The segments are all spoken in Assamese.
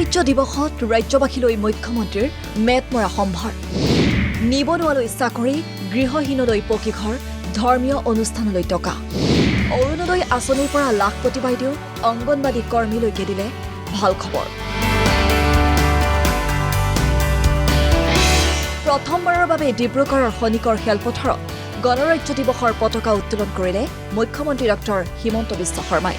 গণৰাজ্য দিৱসত ৰাজ্যবাসীলৈ মুখ্যমন্ত্ৰীৰ মেটমৰা সম্ভাৰ নিবনুৱালৈ চাকৰি গৃহহীনলৈ পকী ঘৰ ধৰ্মীয় অনুষ্ঠানলৈ টকা অৰুণোদয় আঁচনিৰ পৰা লাখপতি বাইদেউ অংগনবাদী কৰ্মীলৈকে দিলে ভাল খবৰ প্ৰথমবাৰৰ বাবে ডিব্ৰুগড়ৰ খনিকৰ খেলপথাৰত গণৰাজ্য দিৱসৰ পতাকা উত্তোলন কৰিলে মুখ্যমন্ত্ৰী ডক্টৰ হিমন্ত বিশ্ব শৰ্মাই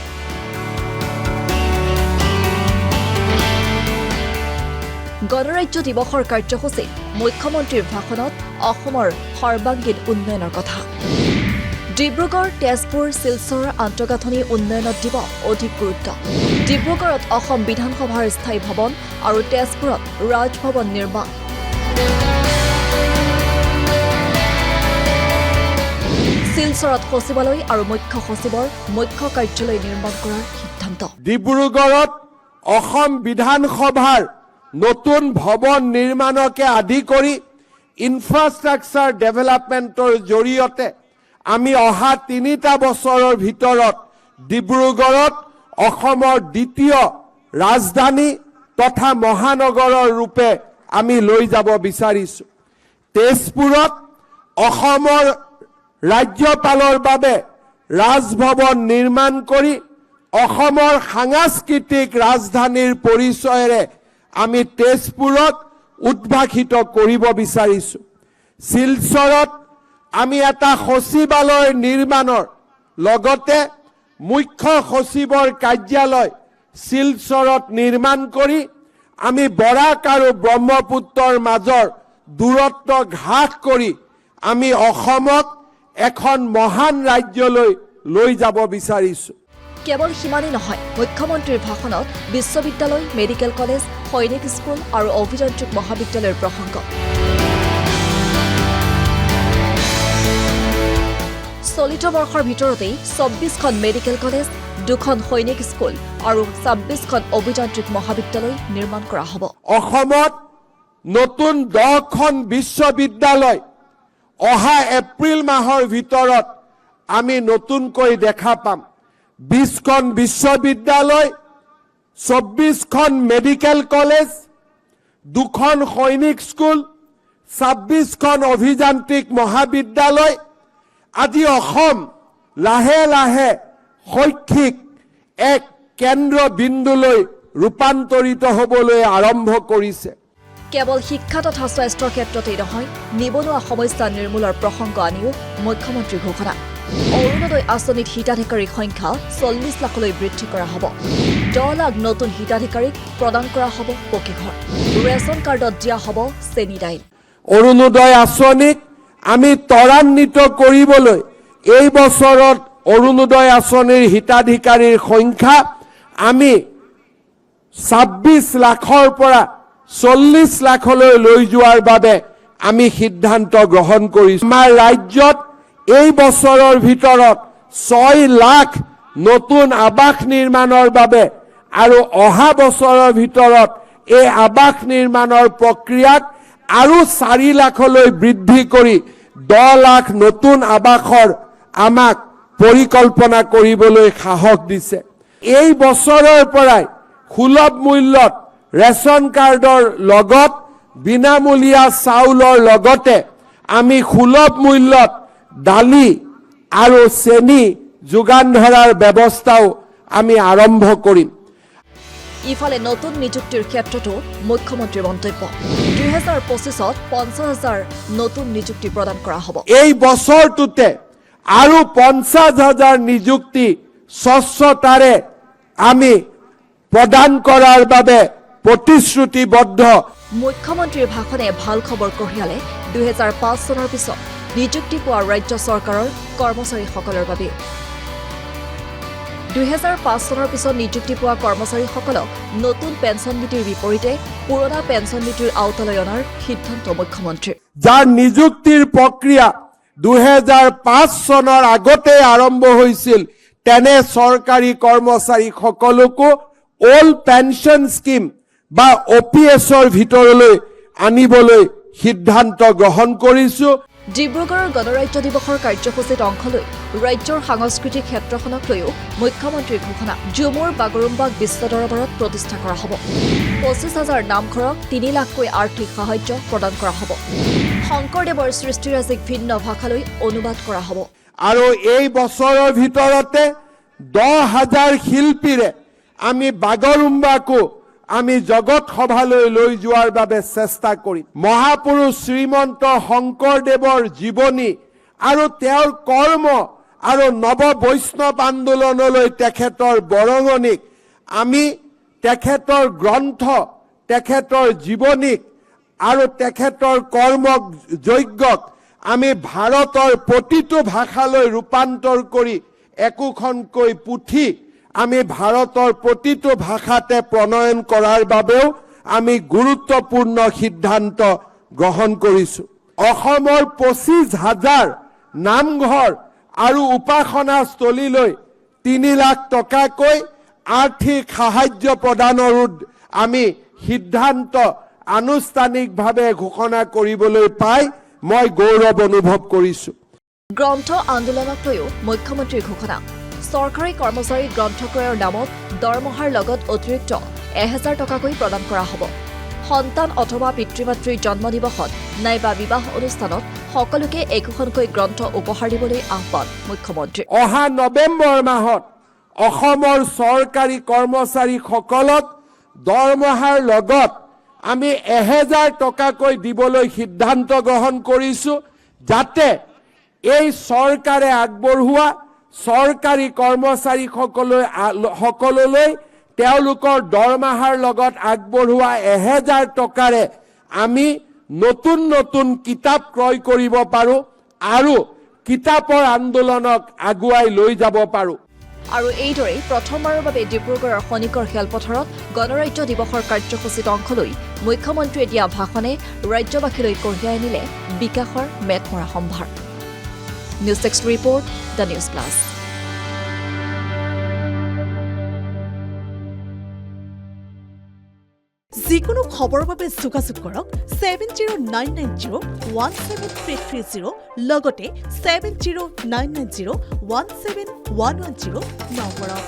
গণৰাজ্য দিৱসৰ কাৰ্যসূচীত মুখ্যমন্ত্ৰীৰ ভাষণত অসমৰ সৰ্বাংগীন উন্নয়নৰ কথা ডিব্ৰুগড় তেজপুৰ শিলচৰ আন্তঃগাঁথনি উন্নয়নত দিব অধিক গুৰুত্ব ডিব্ৰুগড়ত অসম বিধানসভাৰ স্থায়ী ভৱন আৰু তেজপুৰত ৰাজভৱন নিৰ্মাণ শিলচৰত সচিবালয় আৰু মুখ্য সচিবৰ মুখ্য কাৰ্যালয় নিৰ্মাণ কৰাৰ সিদ্ধান্ত ডিব্ৰুগড়ত অসম বিধানসভাৰ নতুন ভৱন নিৰ্মাণকে আদি কৰি ইনফ্ৰাষ্ট্ৰাকচাৰ ডেভেলপমেণ্টৰ জৰিয়তে আমি অহা ৩টা বছৰৰ ভিতৰত ডিব্ৰুগড়ত অসমৰ দ্বিতীয় ৰাজধানী তথা মহানগৰৰ ৰূপে আমি লৈ যাব বিচাৰিছো তেজপুৰত অসমৰ ৰাজ্যপালৰ বাবে ৰাজভৱন নিৰ্মাণ কৰি অসমৰ সাংস্কৃতিক ৰাজধানীৰ পৰিচয়েৰে আমি তেজপুৰক উদ্ভাসিত কৰিব বিচাৰিছো শিলচৰত আমি এটা সচিবালয় নিৰ্মাণৰ লগতে মুখ্য সচিবৰ কাৰ্যালয় শিলচৰত নিৰ্মাণ কৰি আমি বৰাক আৰু ব্ৰহ্মপুত্ৰৰ মাজৰ দূৰত্ব হ্ৰাস কৰি আমি অসমক এখন মহান ৰাজ্যলৈ লৈ যাব বিচাৰিছো কেৱল সিমানেই নহয় মুখ্যমন্ত্ৰীৰ ভাষণত বিশ্ববিদ্যালয় মেডিকেল কলেজ সৈনিক স্কুল আৰু অভিযান্ত্ৰিক মহাবিদ্যালয়ৰ প্ৰসংগ চলিত বৰ্ষৰ ভিতৰতেই ২৪খন মেডিকেল কলেজ 2খন সৈনিক স্কুল আৰু ২৬খন অভিযান্ত্ৰিক মহাবিদ্যালয় নিৰ্মাণ কৰা হ'ব অসমত নতুন 10খন বিশ্ববিদ্যালয় অহা এপ্ৰিল মাহৰ ভিতৰত আমি নতুনকৈ দেখা পাম 20খন বিশ্ববিদ্যালয় 24খন মেডিকেল কলেজ 2খন সৈনিক স্কুল 26খন অভিযান্ত্ৰিক মহাবিদ্যালয় আজি অসম লাহে লাহে শৈক্ষিক এক কেন্দ্ৰ বিন্দুলৈ ৰূপান্তৰিত হ'বলৈ আৰম্ভ কৰিছে কেৱল শিক্ষা তথা স্বাস্থ্যৰ ক্ষেত্ৰতেই নহয় নিবনুৱা সমস্যা নিৰ্মূলৰ প্ৰসংগ আনিও মুখ্যমন্ত্ৰীৰ ঘোষণা অৰুণোদয় আঁচনিত হিতাধিকাৰীৰ সংখ্যা 40 লাখলৈ বৃদ্ধি কৰা হ'ব 10 লাখ নতুন হিতাধিকাৰীক প্ৰদান কৰা হ'ব পকী ঘৰ ৰেচন কাৰ্ডত দিয়া হ'ব চেনি দাইল অৰুণোদয় আঁচনিক আমি ত্বৰান্বিত কৰিবলৈ এই বছৰত অৰুণোদয় আঁচনিৰ হিতাধিকাৰীৰ সংখ্যা আমি 26 লাখৰ পৰা 40 লাখলৈ লৈ যোৱাৰ বাবে আমি সিদ্ধান্ত গ্ৰহণ কৰিছো আমাৰ ৰাজ্যত এই বছৰৰ ভিতৰত 6 লাখ নতুন আৱাস নিৰ্মাণৰ বাবে আৰু অহা বছৰৰ ভিতৰত এই আৱাস নিৰ্মাণৰ প্ৰক্ৰিয়াক আৰু 4 লাখলৈ বৃদ্ধি কৰি 10 লাখ নতুন আৱাসৰ আমাক পৰিকল্পনা কৰিবলৈ সাহস দিছে এই বছৰৰ পৰাই সুলভ মূল্যত ৰেচন কাৰ্ডৰ লগত বিনামূলীয়া চাউলৰ লগতে আমি সুলভ মূল্যত দালি আৰু চেনি যোগান ধৰাৰ ব্যৱস্থাও আমি আৰম্ভ কৰিম ইফালে নতুন নিযুক্তিৰ ক্ষেত্ৰতো মুখ্যমন্ত্ৰীৰ মন্তব্য 2025ত 50,000 নতুন নিযুক্তি প্ৰদান কৰা হ'ব এই বছৰটোতে আৰু 50,000 নিযুক্তি স্বচ্ছতাৰে আমি প্ৰদান কৰাৰ বাবে প্ৰতিশ্ৰুতিবদ্ধ মুখ্যমন্ত্ৰীৰ ভাষণে ভাল খবৰ কঢ়িয়ালে 2005 চনৰ পিছত নিযুক্তি পোৱা ৰাজ্য চৰকাৰৰ কৰ্মচাৰীসকলৰ বাবে 2005 চনৰ পিছত নিযুক্তি পোৱা কৰ্মচাৰীসকলক নতুন পেঞ্চন নীতিৰ বিপৰীতে পুৰণা পেঞ্চন নীতিৰ আওতালৈ অনাৰ সিদ্ধান্ত মুখ্যমন্ত্ৰীৰ যাৰ নিযুক্তিৰ প্ৰক্ৰিয়া 2005 চনৰ আগতে আৰম্ভ হৈছিল তেনে চৰকাৰী কৰ্মচাৰীসকলকো অল্ড পেঞ্চন স্কিম বা OPSৰ ভিতৰলৈ আনিবলৈ সিদ্ধান্ত গ্ৰহণ কৰিছো ডিব্ৰুগড়ৰ গণৰাজ্য দিৱসৰ কাৰ্যসূচীত অংশ লৈ ৰাজ্যৰ সাংস্কৃতিক ক্ষেত্ৰখনক লৈও মুখ্যমন্ত্ৰীৰ ঘোষণা। ঝুমুৰ বাগৰুম্বাক বিশ্ব দৰবাৰত প্ৰতিষ্ঠা কৰা হ'ব। 25,000 নামঘৰক 3 লাখকৈ আৰ্থিক সাহায্য প্ৰদান কৰা হ'ব। শংকৰদেৱৰ সৃষ্টিৰাজিক ভিন্ন ভাষালৈ অনুবাদ কৰা হ'ব। আৰু এই বছৰৰ ভিতৰতে 10,000 শিল্পীৰে আমি বাগৰুম্বাকো আমি জগত সভালৈ লৈ যোৱাৰ বাবে চেষ্টা কৰিম। মহাপুৰুষ শ্ৰীমন্ত শংকৰদেৱৰ জীৱনী আৰু তেওঁৰ কৰ্ম আৰু নৱ বৈষ্ণৱ আন্দোলনলৈ তেখেতৰ বৰঙণিক আমি তেখেতৰ গ্ৰন্থ, তেখেতৰ জীৱনীক আৰু তেখেতৰ কৰ্ম যজ্ঞক আমি ভাৰতৰ প্ৰতিটো ভাষালৈ ৰূপান্তৰ কৰি একোখনকৈ পুথি আমি ভাৰতৰ প্ৰতিটো ভাষাতে প্ৰণয়ন কৰাৰ বাবেও আমি গুৰুত্বপূৰ্ণ সিদ্ধান্ত গ্ৰহণ কৰিছোঁ। অসমৰ 25,000 নামঘৰ আৰু উপাসনাস্থলীলৈ 3 লাখ টকাকৈ আৰ্থিক সাহায্য প্ৰদানৰো আমি সিদ্ধান্ত আনুষ্ঠানিকভাৱে ঘোষণা কৰিবলৈ পাই মই গৌৰৱ অনুভৱ কৰিছোঁ। গ্ৰন্থ আন্দোলনক লৈও মুখ্যমন্ত্ৰীৰ ঘোষণা। চৰকাৰী কৰ্মচাৰী গ্ৰন্থ ক্ৰয়ৰ নামত দৰমহাৰ লগত অতিৰিক্ত 1,000 টকাকৈ প্ৰদান কৰা হ'ব। সন্তান অথবা পিতৃ মাতৃৰ জন্ম দিৱসত নাইবা বিবাহ অনুষ্ঠানত সকলোকে একোখনকৈ গ্ৰন্থ উপহাৰ দিবলৈ আহ্বান মুখ্যমন্ত্ৰী। অহা নৱেম্বৰ মাহত অসমৰ চৰকাৰী কৰ্মচাৰীসকলক দৰমহাৰ লগত আমি 1,000 টকাকৈ দিবলৈ সিদ্ধান্ত গ্ৰহণ কৰিছোঁ, যাতে এই চৰকাৰে আগবঢ়োৱা চৰকাৰী কৰ্মচাৰীসকললৈ তেওঁলোকৰ দৰমহাৰ লগত আগবঢ়োৱা 1,000 টকাৰে আমি নতুন নতুন কিতাপ ক্ৰয় কৰিব পাৰোঁ আৰু কিতাপৰ আন্দোলনক আগুৱাই লৈ যাব পাৰোঁ। আৰু এইদৰেই প্ৰথমবাৰৰ বাবে ডিব্ৰুগড়ৰ খনিকৰ খেলপথাৰত গণৰাজ্য দিৱসৰ কাৰ্যসূচীত অংশ লৈ মুখ্যমন্ত্ৰীয়ে দিয়া ভাষণে ৰাজ্যবাসীলৈ কঢ়িয়াই আনিলে বিকাশৰ মেটমৰা সম্ভাৰ। News text report, the news plus. যিকোনো খবৰৰ বাবে যোগাযোগ কৰক 7099017330 লগতে 7099017110 নম্বৰত।